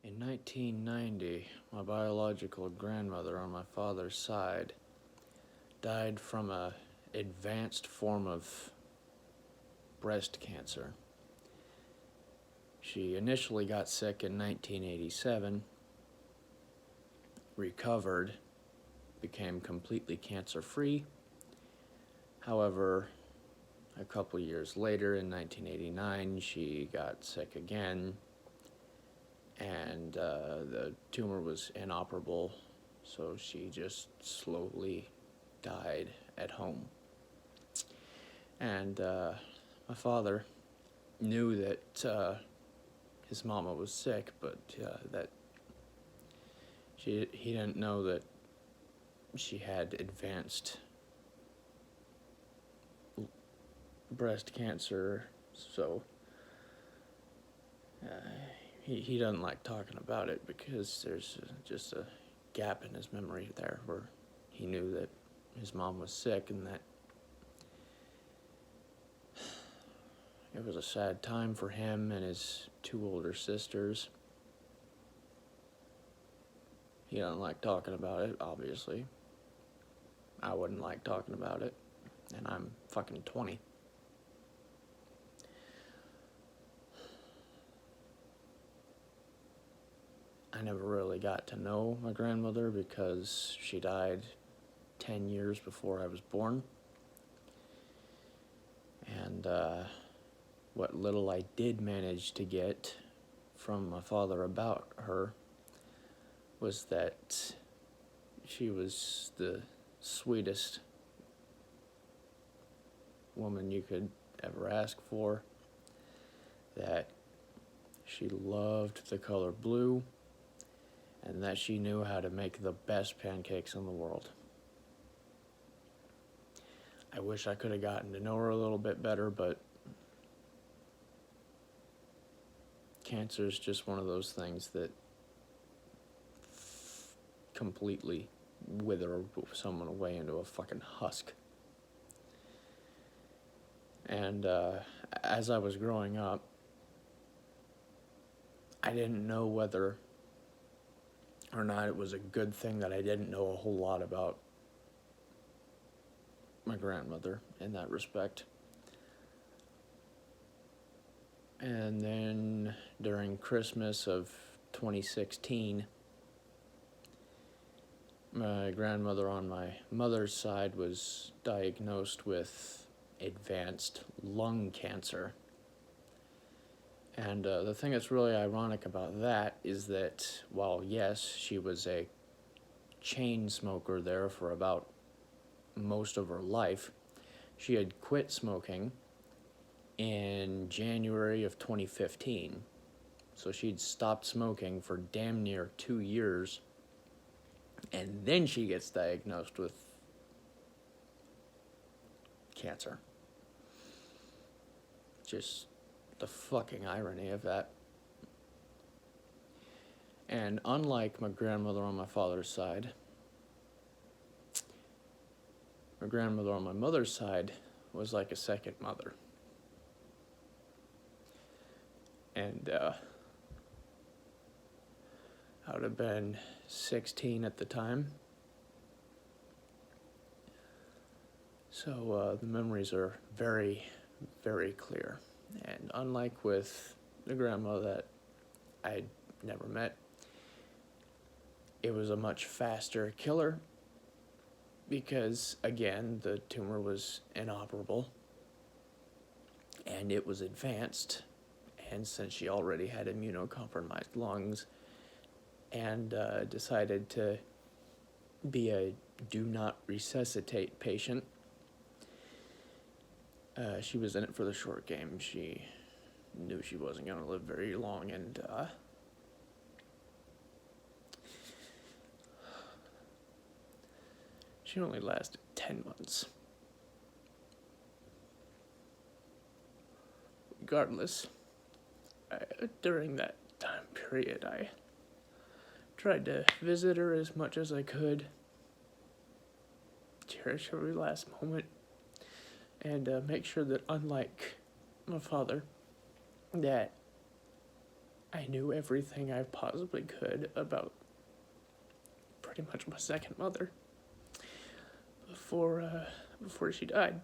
In 1990, my biological grandmother on my father's side died from a advanced form of breast cancer. She initially got sick in 1987, recovered, became completely cancer-free. However, a couple years later, in 1989, she got sick again, and the tumor was inoperable, so she just slowly died at home. And my father knew that his mama was sick, but that he didn't know that she had advanced breast cancer, so he doesn't like talking about it because there's just a gap in his memory there where he knew that his mom was sick and that it was a sad time for him and his two older sisters. He doesn't like talking about it, obviously. I wouldn't like talking about it, and I'm fucking 20. I never really got to know my grandmother because she died 10 years before I was born. And what little I did manage to get from my father about her was that she was the sweetest woman you could ever ask for, that she loved the color blue, and that she knew how to make the best pancakes in the world. I wish I could have gotten to know her a little bit better, but cancer is just one of those things that completely wither someone away into a fucking husk. And as I was growing up, I didn't know whether or not it was a good thing that I didn't know a whole lot about my grandmother in that respect. And then during Christmas of 2016, my grandmother on my mother's side was diagnosed with advanced lung cancer. And the thing that's really ironic about that is that while, yes, she was a chain smoker there for about most of her life, she had quit smoking in January of 2015. So she'd stopped smoking for damn near 2 years, and then she gets diagnosed with cancer. Just the fucking irony of that. And unlike my grandmother on my father's side, my grandmother on my mother's side was like a second mother. And I would have been 16 at the time. So the memories are very, very clear. And unlike with the grandma that I'd never met, it was a much faster killer because, again, the tumor was inoperable and it was advanced. And since she already had immunocompromised lungs and decided to be a do not resuscitate patient, she was in it for the short game. She knew she wasn't going to live very long, and she only lasted 10 months. Regardless, during that time period, I tried to visit her as much as I could, cherish every last moment, and make sure that, unlike my father, that I knew everything I possibly could about pretty much my second mother before she died.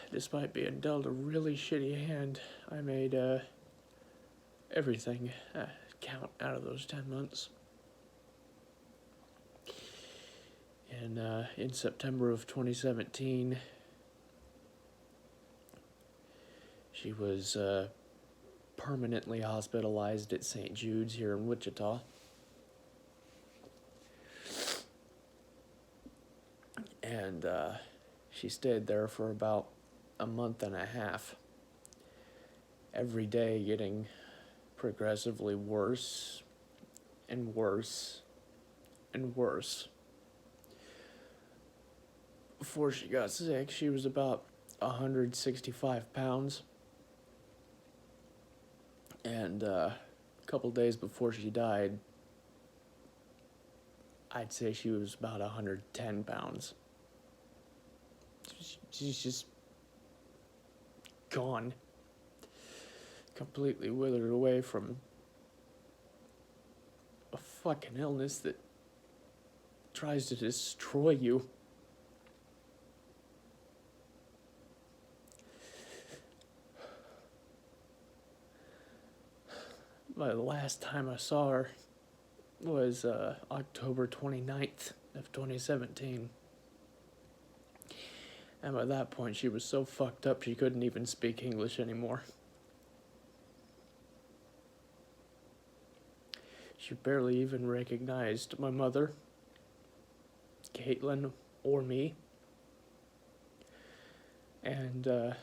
Despite being dealt a really shitty hand, I made everything count out of those 10 months. And in September of 2017, she was permanently hospitalized at St. Jude's here in Wichita. And she stayed there for about a month and a half, every day getting progressively worse and worse and worse. Before she got sick, she was about 165 pounds. And a couple days before she died, I'd say she was about 110 pounds. She's just gone. Completely withered away from a fucking illness that tries to destroy you. The last time I saw her was October 29th of 2017. And by that point, she was so fucked up she couldn't even speak English anymore. She barely even recognized my mother, Caitlin, or me. And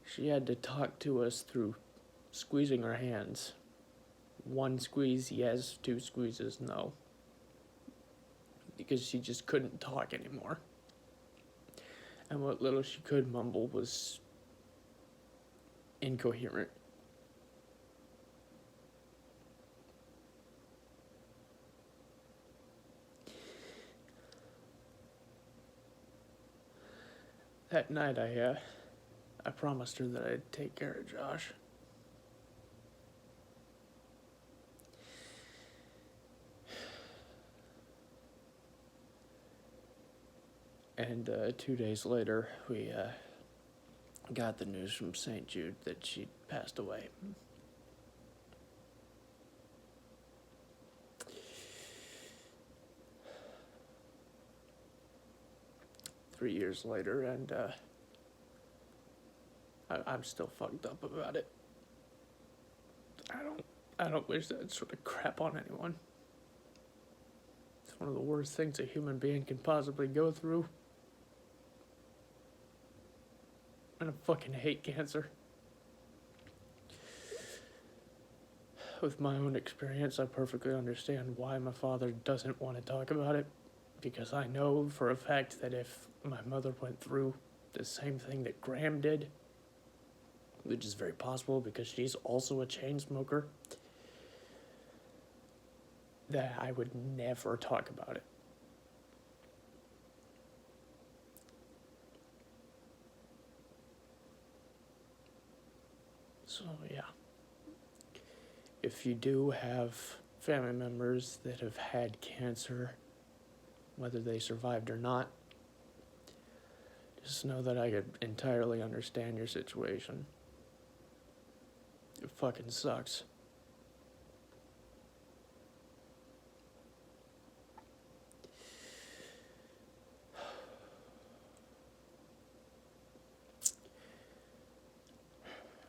she had to talk to us through squeezing her hands. One squeeze, yes. 2 squeezes, no. Because she just couldn't talk anymore. And what little she could mumble was incoherent. That night I promised her that I'd take care of Josh. And 2 days later, we got the news from St. Jude that she'd passed away. Three years later, and I'm still fucked up about it. I don't wish that sort of crap on anyone. It's one of the worst things a human being can possibly go through. And I fucking hate cancer. With my own experience, I perfectly understand why my father doesn't want to talk about it. Because I know for a fact that if my mother went through the same thing that Graham did, which is very possible because she's also a chain smoker, that I would never talk about it. So, yeah. If you do have family members that have had cancer, whether they survived or not, just know that I could entirely understand your situation. It fucking sucks.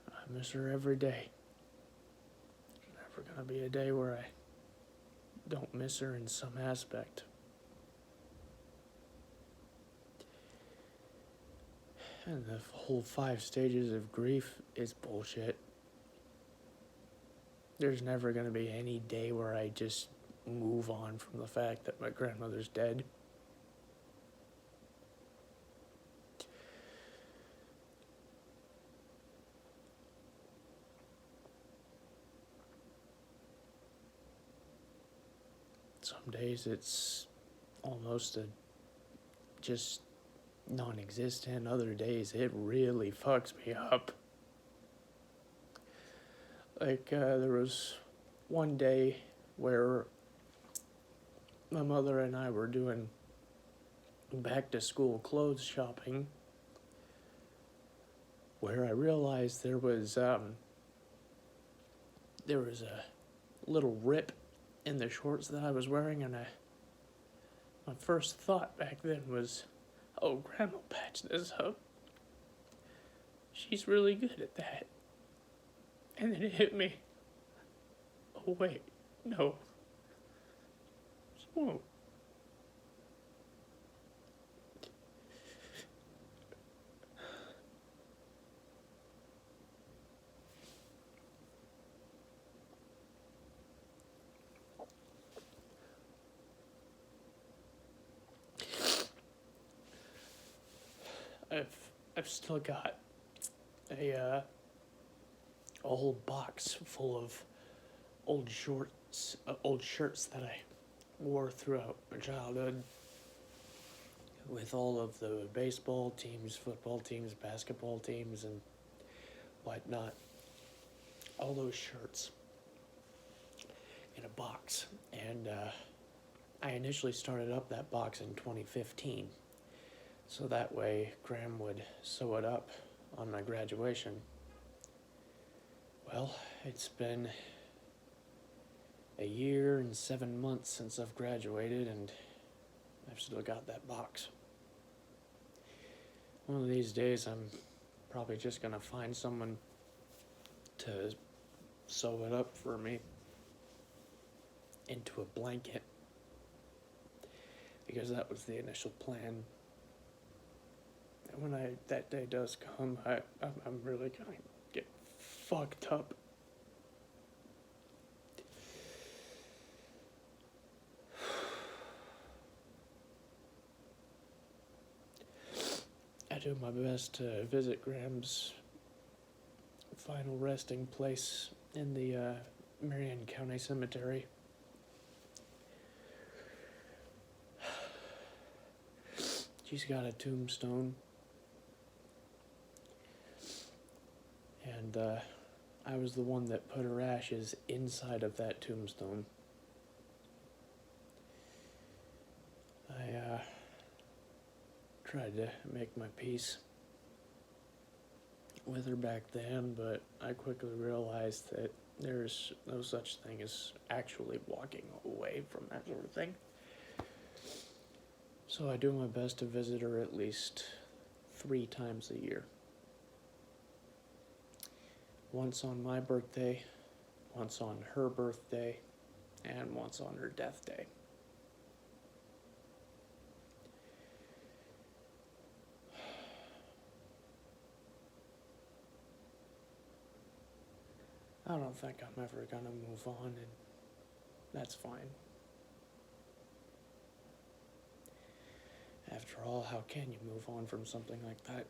I miss her every day. There's never gonna be a day where I don't miss her in some aspect. And the whole 5 stages of grief is bullshit. There's never gonna be any day where I just move on from the fact that my grandmother's dead. Some days it's almost just non-existent. Other days it really fucks me up. Like, there was one day where my mother and I were doing back to school clothes shopping, where I realized there was a little rip in the shorts that I was wearing, and my first thought back then was, oh, Grandma patched this up. She's really good at that. And then it hit me. Oh, wait, no. She won't. I've still got a whole box full of old shorts, old shirts that I wore throughout my childhood, with all of the baseball teams, football teams, basketball teams, and whatnot. All those shirts in a box, and I initially started up that box in 2015. So that way, Graham would sew it up on my graduation. Well, it's been a year and 7 months since I've graduated, and I've still got that box. One of these days, I'm probably just gonna find someone to sew it up for me into a blanket, because that was the initial plan. When that day does come, I'm really gonna get fucked up. I do my best to visit Graham's final resting place in the Marion County Cemetery. She's got a tombstone. And I was the one that put her ashes inside of that tombstone. I tried to make my peace with her back then, but I quickly realized that there's no such thing as actually walking away from that sort of thing. So I do my best to visit her at least 3 times a year. Once on my birthday, once on her birthday, and once on her death day. I don't think I'm ever gonna move on, and that's fine. After all, how can you move on from something like that?